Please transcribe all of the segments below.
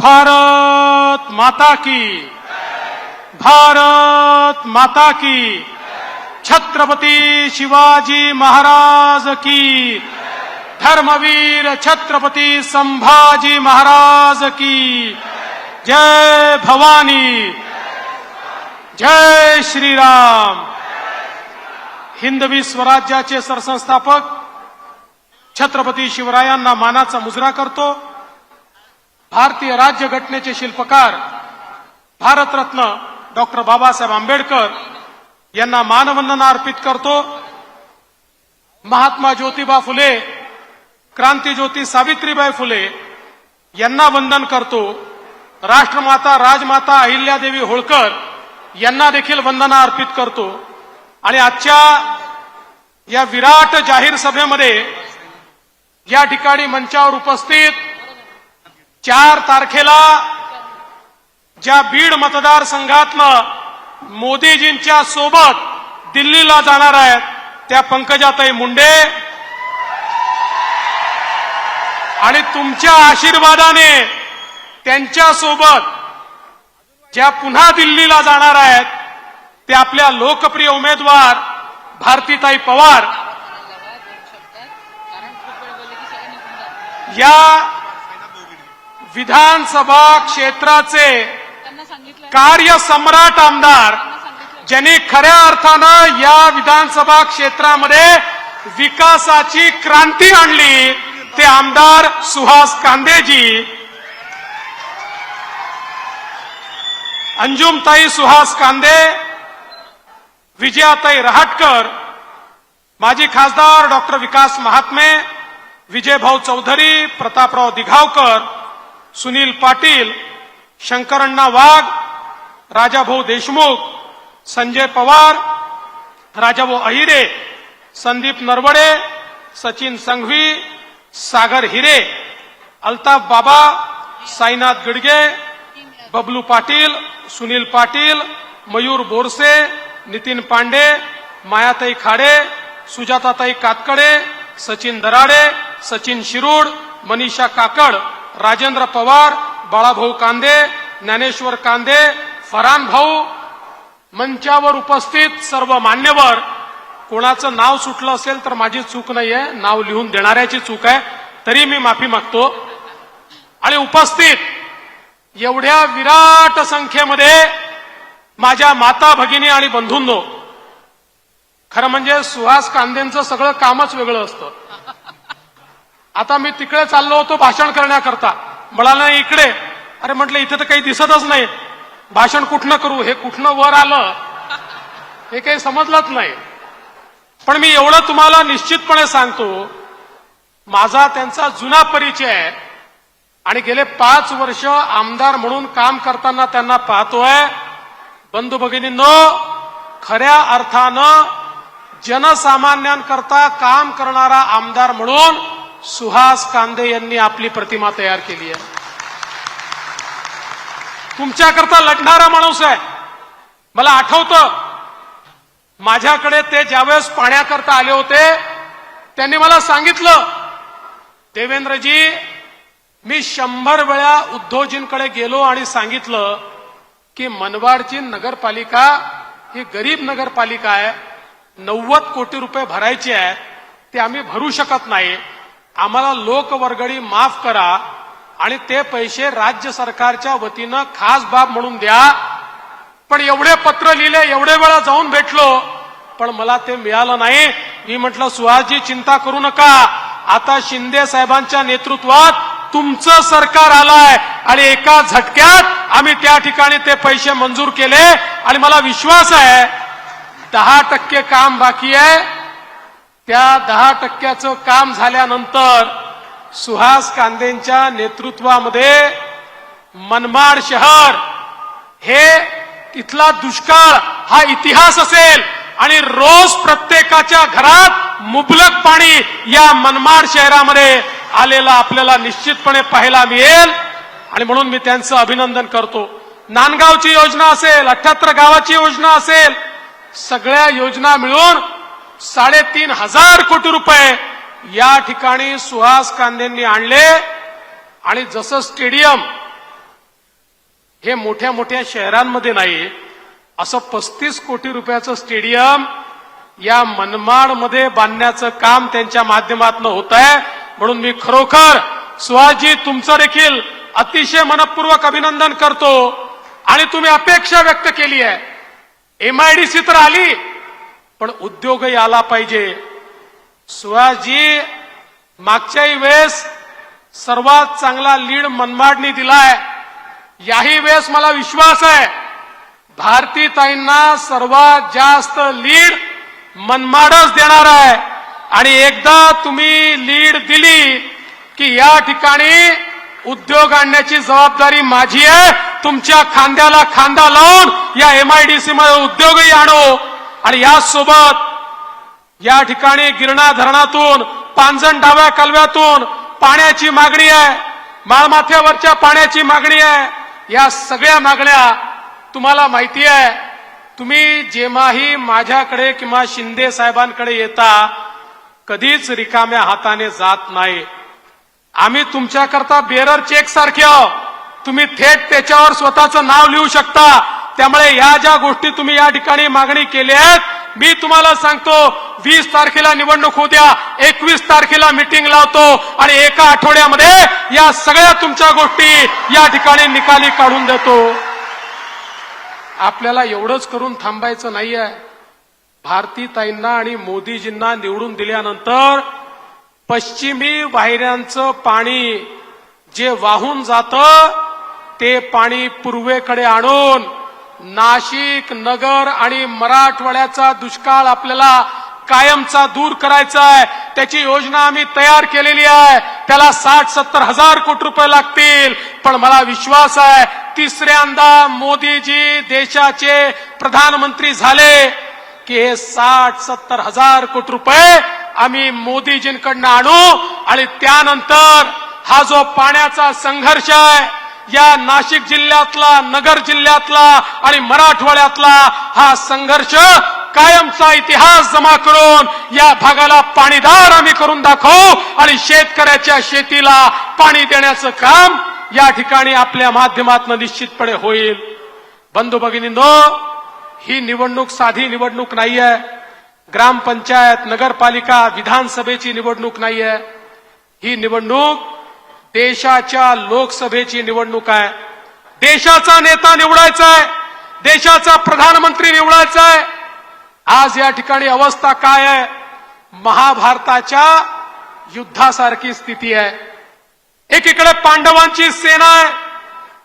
भारत माता की, भारत माता की, छत्रपती शिवाजी महाराज की, धर्मवीर छत्रपती संभाजी महाराज की, जय भवानी, जय श्रीराम। हिंदवी स्वराज्याचे सरसंस्थापक छत्रपती शिवरायांना मानाचा मुजरा करतो। भारतीय राज्यघटनेचे शिल्पकार भारतरत्न डॉक्टर बाबासाहेब आंबेडकर यांना मानवंदना अर्पित करतो। महात्मा ज्योतिबा फुले, क्रांतिज्योती सावित्रीबाई फुले यांना वंदन करतो। राष्ट्रमाता राजमाता अहिल्यादेवी होळकर यांना देखील वंदना अर्पित करतो। आणि आजच्या या विराट जाहीर सभेमध्ये या ठिकाणी मंचावर उपस्थित 4 तारखेला ज्या बीड मतदारसंघातनं मोदीजींच्या सोबत दिल्लीला जाणार आहेत त्या पंकजाताई मुंडे आणि तुमच्या आशीर्वादाने त्यांच्या सोबत ज्या पुन्हा दिल्लीला जाणार आहेत ते आपल्या लोकप्रिय उमेदवार भारतीताई पवार या विधानसभा क्षेत्राचे कार्यसम्राट आमदार ज्यांनी खऱ्या अर्थानं या विधानसभा क्षेत्रामध्ये विकासाची क्रांती आणली ते आमदार सुहास कांदेजी, अंजुमताई सुहास कांदे, विजयाताई रहाटकर, माजी खासदार डॉक्टर विकास महात्मे, विजयभाऊ चौधरी, प्रतापराव दिघावकर, सुनील पाटील, शंकरण्णा वाघ, राजाभाऊ देशमुख, संजय पवार, राजाभाऊ अहिरे, संदीप नरवडे, सचिन संघवी, सागर हिरे, अल्ताफ बाबा, साईनाथ गडगे, बबलू पाटील, सुनील पाटील, मयूर बोरसे, नितीन पांडे, मायाताई खाडे, सुजाताताई कातकडे, सचिन दराडे, सचिन शिरूड, मनीषा काकड, राजेंद्र पवार, बाळाभाऊ कांदे, ज्ञानेश्वर कांदे, फरान भाऊ, मंचावर उपस्थित सर्व मान्यवर। कोणाचं नाव सुटलं असेल तर माझी चूक नाहीये, नाव लिहून देणाऱ्याची चूक आहे, तरी मी माफी मागतो। आणि उपस्थित एवढ्या विराट संख्येमध्ये माझ्या माता भगिनी आणि बंधूंनो, खरं म्हणजे सुहास कांदेंचं सगळं कामच वेगळं असतं। आता मी तिकडे चाललो होतो भाषण करण्याकरता, म्हणाला नाही इकडे, अरे म्हटलं इथे तर काही दिसतच नाही, भाषण कुठनं करू, हे कुठनं वर आलं हे काही समजलंच नाही। पण मी एवढं तुम्हाला निश्चितपणे सांगतो, माझा त्यांचा जुना परिचय आहे आणि गेले 5 वर्ष आमदार म्हणून काम करताना त्यांना पाहतोय। बंधू भगिनींनो, खऱ्या अर्थानं जनसामान्यांकरता काम करणारा आमदार म्हणून सुहास कांदे यांनी आपली प्रतिमा तयार केली आहे। तुमच्याकरता लढणारा माणूस आहे। मला आठवतं माझ्याकडे ते ज्यावेळेस पाण्याकरता आले होते त्यांनी मला सांगितलं, देवेंद्रजी मी 100 वेळा उद्धवजींकडे गेलो आणि सांगितलं की मनमाडची नगरपालिका ही गरीब नगरपालिका आहे, 90 कोटी रुपये भरायचे आहे, ते आम्ही भरू शकत नाही, आम्हाला लोकवर्गणी माफ करा आणि ते पैसे राज्य सरकारच्या वतीनं खास बाब म्हणून द्या। पण एवढे पत्र लिहिले, एवढे वेळा जाऊन भेटलो, पण मला ते मिळालं नाही। मी म्हटलं सुहासजी चिंता करू नका, आता शिंदे साहेबांच्या नेतृत्वात तुमचं सरकार आलंय आणि एका झटक्यात आम्ही त्या ठिकाणी ते पैसे मंजूर केले आणि मला विश्वास आहे 10% काम बाकी आहे, त्या 10%चं काम झाल्यानंतर सुहास कांदेंच्या नेतृत्वामध्ये मनमाड शहर हे तिथला दुष्काळ हा इतिहास असेल आणि रोज प्रत्येकाच्या घरात मुबलक पाणी या मनमाड शहरामध्ये आलेला आपल्याला निश्चितपणे पाहायला मिळेल। आणि म्हणून मी त्यांचं अभिनंदन करतो। नांदगावची योजना असेल, 78 गावाची योजना असेल, सगळ्या योजना मिळून 3,500 कोटी रुपये या ठिकाणी सुहास कांदेंनी आणले। आणि जसं स्टेडियम हे मोठ्या मोठ्या शहरांमध्ये नाही, असं 35 कोटी रुपयाचं स्टेडियम या मनमाडमध्ये बांधण्याचं काम त्यांच्या माध्यमातून होत आहे. म्हणून मी खरोखर सुहासजी तुमचं देखील अतिशय मनपूर्वक अभिनंदन करतो. आणि तुम्ही अपेक्षा व्यक्त केली आहे, MIDC तर आली, पण उद्योगही आला पाहिजे. सुहासजी मागच्याही वेळेस सर्वात चांगला लीड मनमाडनी दिलाय. याही वेळेस मला विश्वास आहे भारतीताईंना सर्वात जास्त लीड मनमाडच देणार आहे. आणि एकदा तुम्ही लीड दिली की या ठिकाणी उद्योग आणण्याची जबाबदारी माझी आहे. तुमच्या खांद्याला खांदा लावून या MIDC मध्ये उद्योगही आणू. आणि यासोबत या ठिकाणी गिरणा धरणातून, पांजण डाव्या कालव्यातून पाण्याची मागणी आहे, माळमाथ्यावरच्या पाण्याची मागणी आहे. या सगळ्या मागण्या तुम्हाला माहिती आहे. तुम्ही जेव्हाही माझ्याकडे किंवा शिंदे साहेबांकडे येता कधीच रिकाम्या हाताने जात नाही. आम्ही तुमच्याकरता बेरर चेक सारखे आहोत. तुम्ही थेट त्याच्यावर स्वतःचं नाव लिहू शकता. त्यामुळे या ज्या गोष्टी तुम्ही या ठिकाणी मागणी केल्या आहेत, मी तुम्हाला सांगतो 20 तारखेला निवडणूक होऊ द्या, 21 तारखेला मीटिंग लावतो आणि एका आठवड्यामध्ये या सगळ्या तुमच्या गोष्टी या ठिकाणी निकाली काढून देतो. आपल्याला एवढंच करून थांबायचं नाहीये. भारतीताईंना आणि मोदीजींना निवडून दिल्यानंतर पश्चिमी वाहिन्यांचं पाणी जे वाहून जातं ते पाणी पूर्वेकडे आणून नाशिक, नगर आणि मराठवाड्याचा दुष्काळ आपल्याला कायमचा दूर करायचा आहे. त्याची योजना आम्ही तयार केलेली आहे. त्याला 60-70 हजार कोटी रुपये लागतील. पण मला विश्वास आहे तिसऱ्यांदा मोदीजी देशाचे प्रधानमंत्री झाले की हे 60-70 हजार कोटी रुपये आम्ही मोदीजींकडनं आणू. आणि त्यानंतर हा जो पाण्याचा संघर्ष आहे या नाशिक जिल्ह्यातला, नगर जिल्ह्यातला आणि मराठवाड्यातला, हा संघर्ष कायमचा इतिहास जमा करून या भागाला पाणीदार आम्ही करून दाखवू. आणि शेतकऱ्याच्या शेतीला पाणी देण्याचं काम या ठिकाणी आपल्या माध्यमातून निश्चितपणे होईल. बंधू भगिनींनो, ही निवडणूक साधी निवडणूक नाहीये. ग्रामपंचायत, नगरपालिका, विधानसभेची निवडणूक नाहीये. ही निवडणूक देशाच्या लोकसभेची निवडणूक आहे. देशाचा नेता निवडायचा आहे, देशाचा प्रधानमंत्री निवडायचा आहे. आज या ठिकाणी अवस्था काय आहे? महाभारताच्या युद्धासारखी स्थिती आहे. एकीकडे पांडवांची सेना आहे,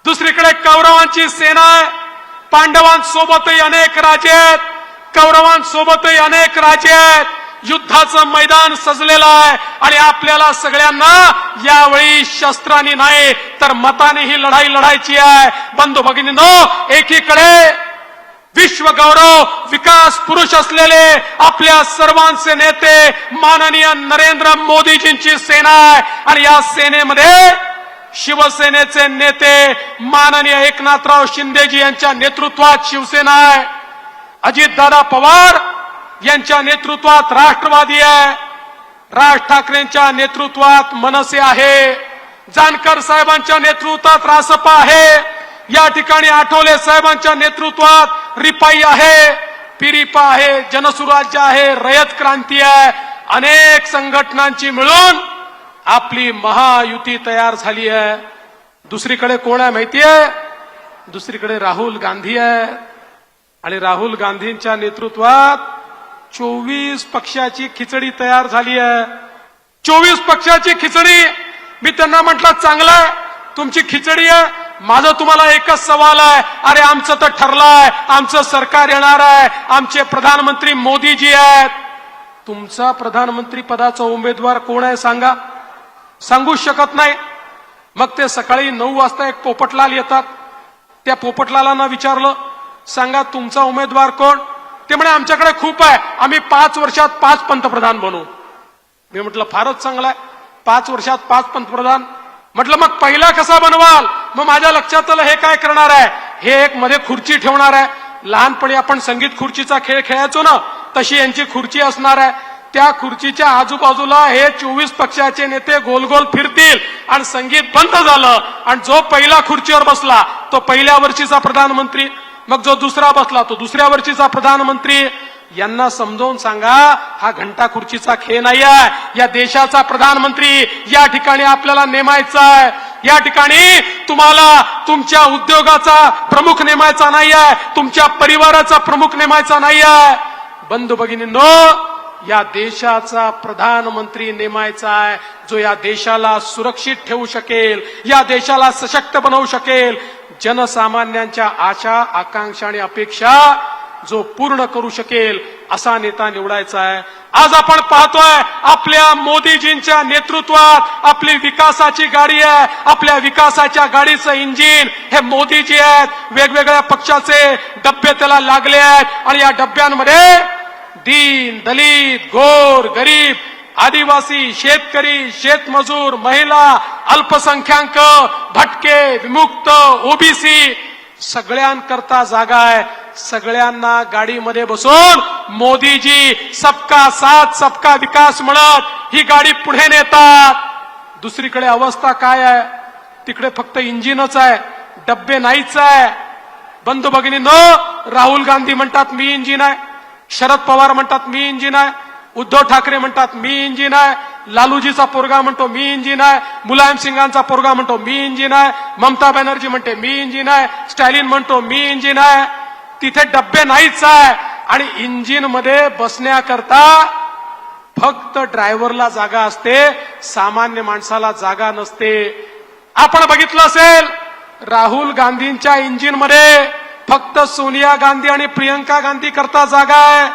दुसरीकडे कौरवांची सेना आहे. पांडवांसोबतही अनेक राजे आहेत, कौरवांसोबतही अनेक राजे आहेत. युद्धाचं मैदान सजलेलं आहे आणि आपल्याला सगळ्यांना यावेळी शस्त्रांनी नाही तर मताने ही लढाई लढायची आहे. बंधू भगिनींनो, एकीकडे विश्वगौरव विकास पुरुष असलेले आपल्या सर्वांचे नेते माननीय नरेंद्र मोदीजींची सेना आहे. आणि या सेनेमध्ये शिवसेनेचे नेते माननीय एकनाथराव शिंदेजी यांच्या नेतृत्वात शिवसेना आहे. अजितदादा पवार यांच्या नेतृत्वात राष्ट्रवादी आहे. राज ठाकरेंच्या नेतृत्वात मनसे आहे. जानकर साहेबांच्या नेतृत्वात रासपा आहे. या ठिकाणी आठवले साहेबांच्या नेतृत्वात रिपाई आहे, पिरिपा आहे, जनसुराज्य आहे, रयत क्रांती आहे. अनेक संघटनांची मिळून आपली महायुती तयार झाली आहे. दुसरीकडे कोण आहे माहितीये? दुसरीकडे राहुल गांधी आहे. आणि राहुल गांधींच्या नेतृत्वात 24 पक्षाची खिचडी तयार झाली आहे. 24 पक्षाची खिचडी. मी त्यांना म्हटलं, चांगलं आहे तुमची खिचडी आहे, माझा तुम्हाला एकच सवाल आहे. अरे आमचं तर ठरलंय, आमचं सरकार येणार आहे, आमचे प्रधानमंत्री मोदीजी आहेत. तुमचा प्रधानमंत्री पदाचा उमेदवार कोण आहे सांगा? सांगूच शकत नाही. मग ते सकाळी 9 वाजता एक पोपटलाल येतात. त्या पोपटलालांना विचारलं, सांगा तुमचा उमेदवार कोण? ते म्हणे आमच्याकडे खूप आहे, आम्ही 5 वर्षात 5 पंतप्रधान बनवू. मी म्हटलं फारच चांगलं आहे, 5 वर्षात 5 पंतप्रधान. म्हटलं मग पहिला कसा बनवाल? मग माझ्या लक्षात आलं हे काय करणार आहे, हे एक मध्ये खुर्ची ठेवणार आहे. लहानपणी आपण संगीत खुर्चीचा खेळ खेळायचो ना, तशी यांची खुर्ची असणार आहे. त्या खुर्चीच्या आजूबाजूला हे 24 पक्षाचे नेते गोल गोल फिरतील आणि संगीत बंद झालं आणि जो पहिला खुर्चीवर बसला तो पहिल्या वर्षीचा प्रधानमंत्री, मग जो दुसरा बसला तो दुसऱ्या वर्षीचा प्रधानमंत्री. यांना समजावून सांगा, हा घंटा खुर्चीचा खेळ नाही आहे. या देशाचा प्रधानमंत्री या ठिकाणी आपल्याला नेमायचा आहे. या ठिकाणी तुम्हाला तुमच्या उद्योगाचा प्रमुख नेमायचा नाही आहे, तुमच्या परिवाराचा प्रमुख नेमायचा नाही आहे. बंधू भगिनींनो, या देशाचा प्रधानमंत्री नेमायचा आहे, जो या देशाला सुरक्षित ठेवू शकेल, या देशाला सशक्त बनवू शकेल, जनसामान्यांच्या आशा आकांक्षा आणि अपेक्षा जो पूर्ण करू शकेल असा नेता निवडायचा आहे. आज आपण पाहतोय आपल्या मोदीजींच्या नेतृत्वात आपली विकासाची गाडी आहे. आपल्या विकासाच्या गाडीचं इंजिन हे मोदीजी आहेत. वेगवेगळ्या पक्षाचे डब्बे त्याला लागले आहेत आणि या डब्यांमध्ये दीन, दलित, गोर, गरीब, आदिवासी, शेतकरी, शेतमजूर, महिला, अल्पसंख्याक, भटके, विमुक्त, ओबीसी सगळ्यांकरता जागा आहे. सगळ्यांना गाडीमध्ये बसून मोदीजी सबका साथ सबका विकास म्हणत ही गाडी पुढे नेतात. दुसरीकडे अवस्था काय आहे? तिकडे फक्त इंजिनच आहे, डब्बे नाहीच आहे. बंधू भगिनींनो, राहुल गांधी म्हणतात मी इंजिन आहे, शरद पवार म्हणतात मी इंजिन आहे, उद्धव ठाकरे म्हणतात मी इंजिन आहे, लालूजीचा पोरगा म्हणतो मी इंजिन आहे, मुलायम सिंगांचा पोरगा म्हणतो मी इंजिन आहे, ममता बॅनर्जी म्हणते मी इंजिन आहे, स्टॅलिन म्हणतो मी इंजिन आहे. तिथे डब्बे नाहीच आहे आणि इंजिन मध्ये बसण्याकरता फक्त ड्रायव्हरला जागा असते, सामान्य माणसाला जागा नसते. आपण बघितलं असेल राहुल गांधींच्या इंजिन मध्ये फक्त सोनिया गांधी आणि प्रियंका गांधी करता जागा आहे.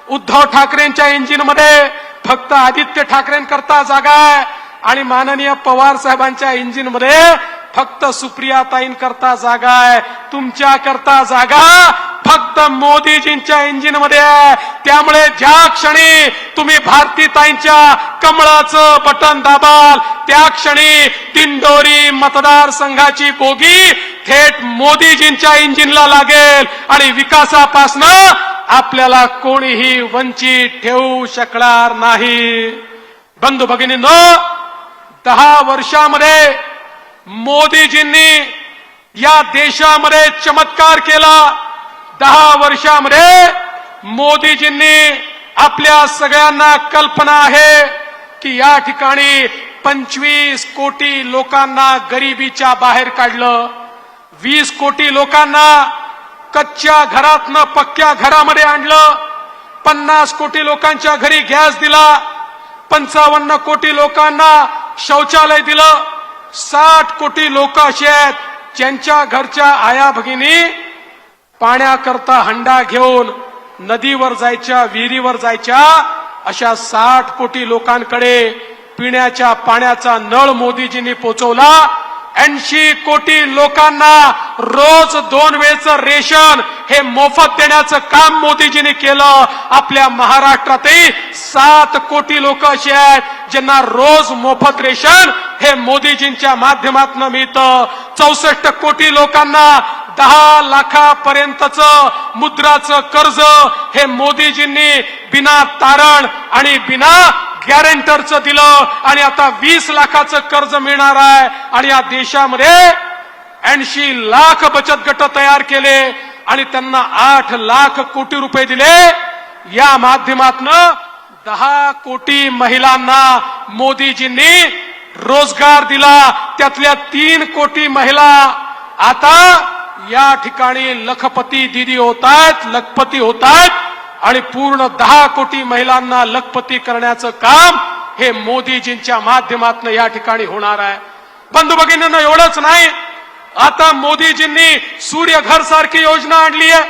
उद्धव ठाकरेंच्या इंजिन मध्ये फक्त आदित्य ठाकरेंकरता जागा आहे आणि माननीय पवार साहेबांच्या इंजिन मध्ये फक्त सुप्रियाताईंकरता जागा आहे. तुमच्या करता जागा फक्त मोदीजींच्या इंजिन मध्ये आहे. त्यामुळे ज्या क्षणी तुम्ही भारतीताईंच्या कमळाचं बटन दाबाल त्या क्षणी दिंडोरी मतदारसंघाची बोगी थेट मोदीजींच्या इंजिनला लागेल आणि विकासापासनं आपल्याला कोणीही वंचित ठेवू शकणार नाही. बंधू भगिनींनो, 10 वर्षामध्ये मोदीजींनी या देशामध्ये चमत्कार केला. 10 वर्षामध्ये मोदीजींनी आपल्या सगळ्यांना कल्पना आहे की या ठिकाणी 25 कोटी लोकांना गरिबीच्या बाहेर काढलं, 20 कोटी लोकांना कच्च्या घरातनं पक्क्या घरामध्ये आणलं, 50 कोटी लोकांच्या घरी गॅस दिला, 55 कोटी लोकांना शौचालय दिलं, 60 कोटी लोक असे आहेत ज्यांच्या घरच्या आया भगिनी पाण्याकरता हंडा घेऊन नदीवर जायच्या, विहिरीवर जायच्या. अशा 60 कोटी लोकांकडे पिण्याच्या पाण्याचा नळ मोदीजींनी पोचवला. 80 कोटी लोकांना रोज 2 वेळचं रेशन हे मोफत देण्याचं काम मोदीजींनी केलं. आपल्या महाराष्ट्रातही 7 कोटी लोक असे आहेत ज्यांना रोज मोफत रेशन हे मोदीजींच्या माध्यमातून मिळतं. 64 कोटी लोकांना 10 लाखापर्यंतचं मुद्राचं कर्ज हे मोदीजींनी बिना तारण आणि बिना गॅरेंटरचं दिलं आणि आता 20 लाखाचं कर्ज मिळणार आहे. आणि या देशामध्ये 80 लाख बचत गट तयार केले आणि त्यांना 8 लाख कोटी रुपये दिले. या माध्यमातून 10 कोटी महिलांना मोदीजींनी रोजगार दिला. त्यातल्या 3 कोटी महिला आता या ठिकाणी लखपती दीदी होत आहेत, लखपती होत आहेत आणि पूर्ण 10 कोटी महिलांना लखपती करण्याचं काम हे मोदीजींच्या माध्यमातून या ठिकाणी होणार आहे. बंधू भगिनींनो, एवढंच नाही, आता मोदीजींनी सूर्यघर सारखी योजना आणली आहे.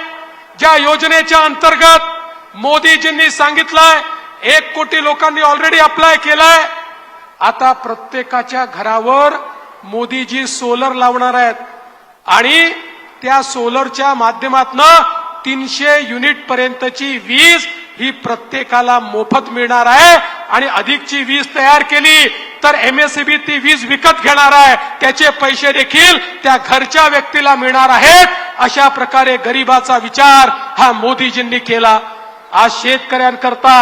ज्या योजनेच्या अंतर्गत मोदीजींनी सांगितलंय 1 कोटी लोकांनी ऑलरेडी अप्लाय केलाय. आता प्रत्येकाच्या घरावर मोदीजी सोलर लावणार आहेत आणि त्या सोलरच्या माध्यमातून 300 युनिट पर्यंतची वीज ही प्रत्येकाला मोफत मिळणार आहे. आणि अधिकची वीज तयार केली तर एमएसईबी ती वीज विकत घेणार आहे, त्याचे पैसे देखील त्या घरच्या व्यक्तीला मिळणार आहेत. अशा प्रकारे गरिबाचा विचार हा मोदीजींनी केला. आज शेतकऱ्यांकरता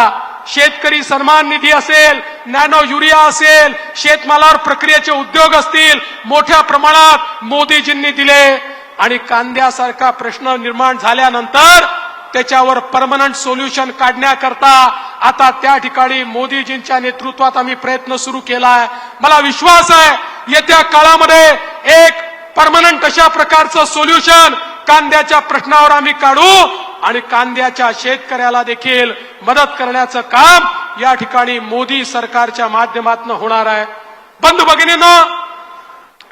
शेतकरी सन्मान निधी असेल, नॅनो युरिया असेल, शेतमालावर प्रक्रियेचे उद्योग असतील, मोठ्या प्रमाणात मोदीजींनी दिले. आणि कांद्यासारखा प्रश्न निर्माण झाल्यानंतर त्याच्यावर परमनंट सोल्युशन काढण्याकरता आता त्या ठिकाणी मोदीजींच्या नेतृत्वात आम्ही प्रयत्न सुरू केलाय. मला विश्वास आहे येत्या काळामध्ये एक परमनंट अशा प्रकारचं सोल्युशन कांद्याच्या प्रश्नावर आम्ही काढू आणि कांद्याच्या शेतकऱ्याला देखील मदत करण्याचं काम या ठिकाणी मोदी सरकारच्या माध्यमातून होणार आहे. बंधू भगिनींनो,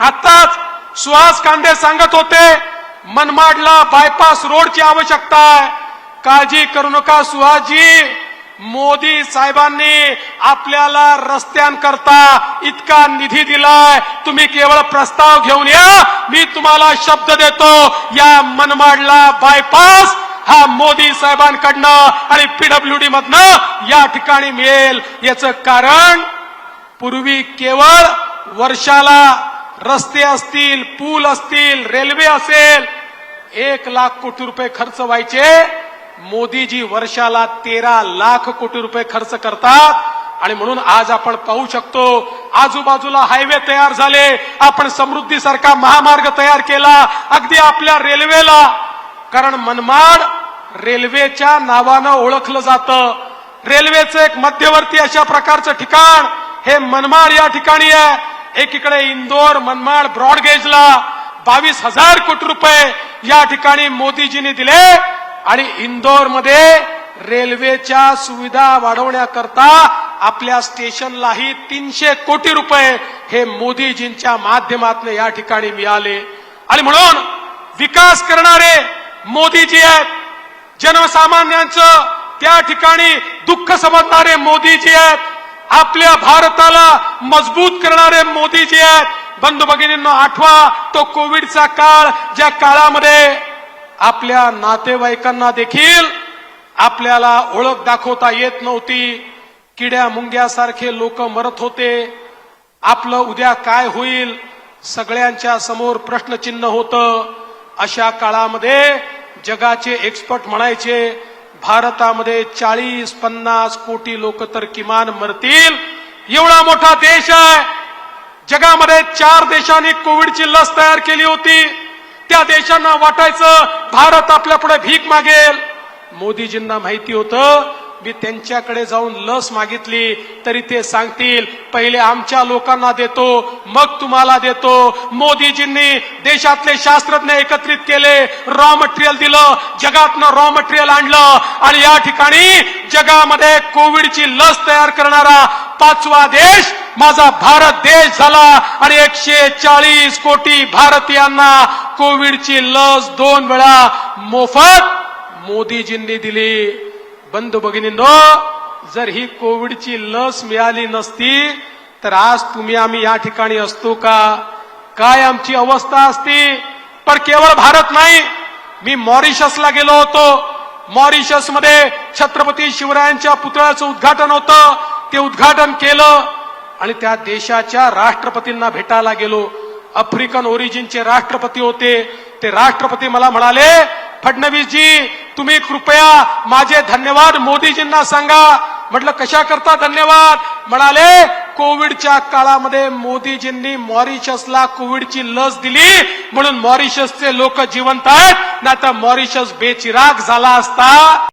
आताच सुहास कांदे सांगत होते मनमाडला बायपास रोडची आवश्यकता आहे. काळजी करू नका सुहासजी, मोदी साहेबांनी आपल्याला रस्त्यांकरता इतका निधी दिलाय, तुम्ही केवळ प्रस्ताव घेऊन या. मी तुम्हाला शब्द देतो, या मनमाडला बायपास हा मोदी साहेबांकडनं आणि पीडब्ल्यूडी मधनं या ठिकाणी मिळेल. याचं कारण पूर्वी केवळ वर्षाला रस्ते असतील, पूल असतील, रेल्वे असेल 1 लाख कोटी रुपये खर्च व्हायचे. मोदीजी वर्षाला 13 लाख कोटी रुपये खर्च करतात. आणि म्हणून आज आपण पाहू शकतो आजूबाजूला हायवे तयार झाले, आपण समृद्धीसारखा महामार्ग तयार केला, अगदी आपल्या रेल्वेला. कारण मनमाड रेल्वेच्या नावानं ओळखलं जातं. रेल्वेचं एक मध्यवर्ती अशा प्रकारचं ठिकाण हे मनमाड या ठिकाणी आहे. एकीकडे इंदोर मनमाड ब्रॉडगेजला 22,000 कोटी रुपये या ठिकाणी मोदीजींनी दिले. आणि इंदोरमध्ये रेल्वेच्या सुविधा वाढवण्याकरता आपल्या स्टेशनलाही 300 कोटी रुपये हे मोदीजींच्या माध्यमातून या ठिकाणी मिळाले. आणि म्हणून विकास करणारे मोदीजी आहेत, जनसामान्यांचं त्या ठिकाणी दुःख समजणारे मोदीजी आहेत, आपल्या भारताला मजबूत करणारे मोदीजी आहेत. बंधू भगिनींनो, आठवा तो कोविडचा काळ, ज्या काळामध्ये आपल्या नातेवाईकांना देखील आपल्याला ओळख दाखवता येत नव्हती. किड्या मुंग्यासारखे लोक मरत होते. आपलं उद्या काय होईल सगळ्यांच्या समोर प्रश्नचिन्ह होतं. अशा काळामध्ये जगाचे एक्सपर्ट म्हणायचे भारतामध्ये 40-50 कोटी लोक तर किमान मरतील. एवढा मोठा देश आहे. जगामध्ये 4 देशांनी कोविडची लस तयार केली होती. त्या देशांना वाटायचं भारत आपल्या पुढे भीक मागेल. मोदीजींना माहिती होतं मी त्यांच्याकडे जाऊन लस मागितली तरी ते सांगतील पहिले आमच्या लोकांना देतो मग तुम्हाला देतो. मोदीजींनी देशातले शास्त्रज्ञ एकत्रित केले, रॉ मटेरियल दिलं, जगातनं रॉ मटेरियल आणलं आणि या ठिकाणी जगामध्ये कोविडची लस तयार करणारा 5वा देश माझा भारत देश झाला. आणि 140 कोटी भारतीयांना कोविडची लस 2 वेळा मोफत मोदीजींनी दिली. बंधू भगिनींनो, जर ही कोविडची लस मिळाली नसती तर आज तुम्ही आम्ही या ठिकाणी असतो का? काय आमची अवस्था असती? पण केवळ भारत नाही, मी मॉरिशसला गेलो होतो. मॉरिशसमध्ये छत्रपती शिवरायांच्या पुतळ्याचं उद्घाटन होतं. ते उद्घाटन केलं आणि त्या देशाच्या राष्ट्रपतींना भेटायला गेलो. आफ्रिकन ओरिजिनचे राष्ट्रपती होते. ते राष्ट्रपती मला म्हणाले फडणवीसजी तुम्ही कृपया माझे धन्यवाद मोदीजींना सांगा. म्हटलं कशा करता धन्यवाद? म्हणाले कोविडच्या काळामध्ये मोदीजींनी मॉरिशसला कोविडची लस दिली म्हणून मॉरिशसचे लोक जिवंत आहेत, नाहीतर मॉरिशस बेचिराग झाला असता.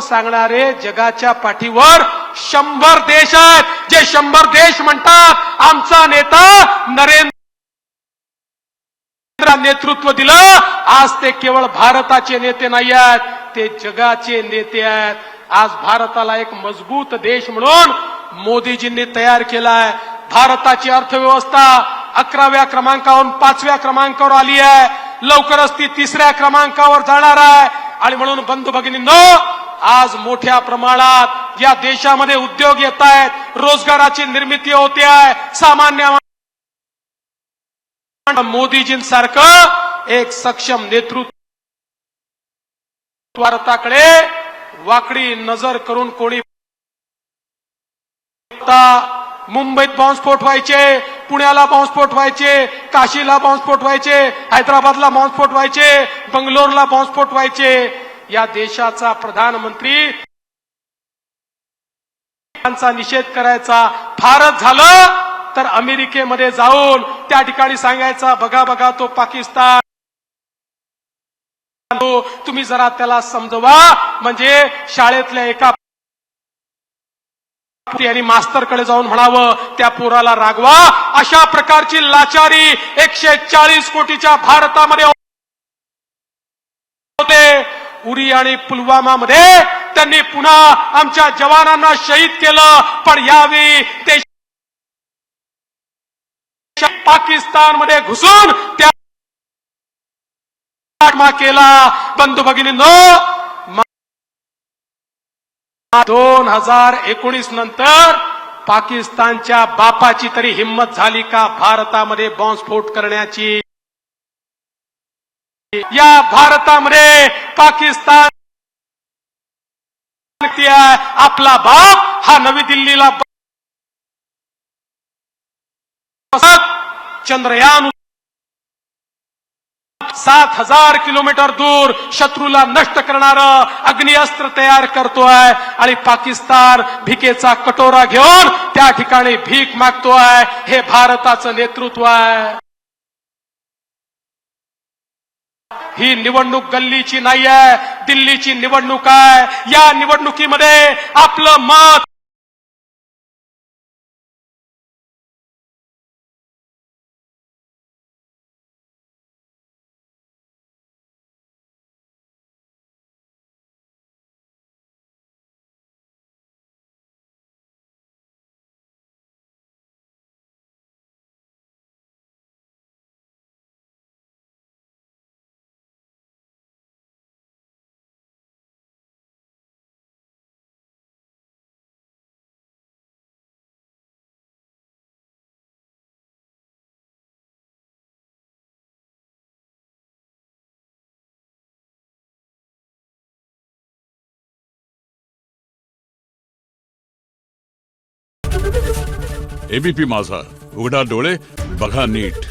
सांगणारे जगाच्या पाठीवर 100 देश आहेत, जे 100 देश म्हणतात आमचा नेता नरेंद्र नेतृत्व दिलं. आज ते केवळ भारताचे नेते नाही आहेत, ते जगाचे नेते आहेत. आज भारताला एक मजबूत देश म्हणून मोदीजींनी तयार केलाय. भारताची अर्थव्यवस्था 11व्या क्रमांकावरून 5व्या क्रमांकावर आली आहे. लवकरच ती 3ऱ्या क्रमांकावर जाणार आहे. आणि म्हणून बंधू भगिनींनो, आज मोठ्या प्रमाणात या देशामध्ये उद्योग येत आहेत, रोजगाराची निर्मिती होते आहे. सामान्य मोदीजींसारखं एक सक्षम नेतृत्व भारताकडे वाकडी नजर करून कोणी मुंबईत बॉम्बस्फोट व्हायचे, पुण्याला बॉम्बस्फोट व्हायचे, काशीला बॉम्बस्फोट व्हायचे, हैदराबादला बॉम्बस्फोट व्हायचे, बंगलोरला बॉम्बस्फोट व्हायचे. या देशाचा प्रधानमंत्री त्यांचा निषेध करायचा, फारच झालं तर अमेरिकेमध्ये जाऊन त्या ठिकाणी सांगायचा, बघा बघा तो पाकिस्तान, तुम्ही जरा त्याला समजवा. म्हणजे शाळेतल्या एका आणि मास्तरकडे जाऊन म्हणावं त्या पोराला रागवा. अशा प्रकारची लाचारी 140 कोटीच्या भारतामध्ये होते. उरी आणि पुलवामा मध्ये त्यांनी पुन्हा आमच्या जवानांना शहीद केलं. पण यावेळी ते पाकिस्तानमध्ये घुसून त्या केला. बंधू भगिनींनो, 2019 नंतर पाकिस्तानच्या बापाची तरी हिम्मत झाली का भारतामध्ये बॉम्बस्फोट करण्याची? या भारतामध्ये पाकिस्तान आपला बाप हा नवी दिल्लीला चंद्रयान 7,000 किलोमीटर दूर शत्रूला नष्ट करणारं अग्निअस्त्र तयार करतोय आणि पाकिस्तान भिकेचा कटोरा घेऊन त्या ठिकाणी भीक मागतोय. हे भारताचं नेतृत्व आहे. ही निवडणूक गल्लीची नाही आहे, दिल्लीची निवडणूक आहे. या निवडणुकीमध्ये आपलं मत एबीपी माझा, उघडा डोळे बघा नीट.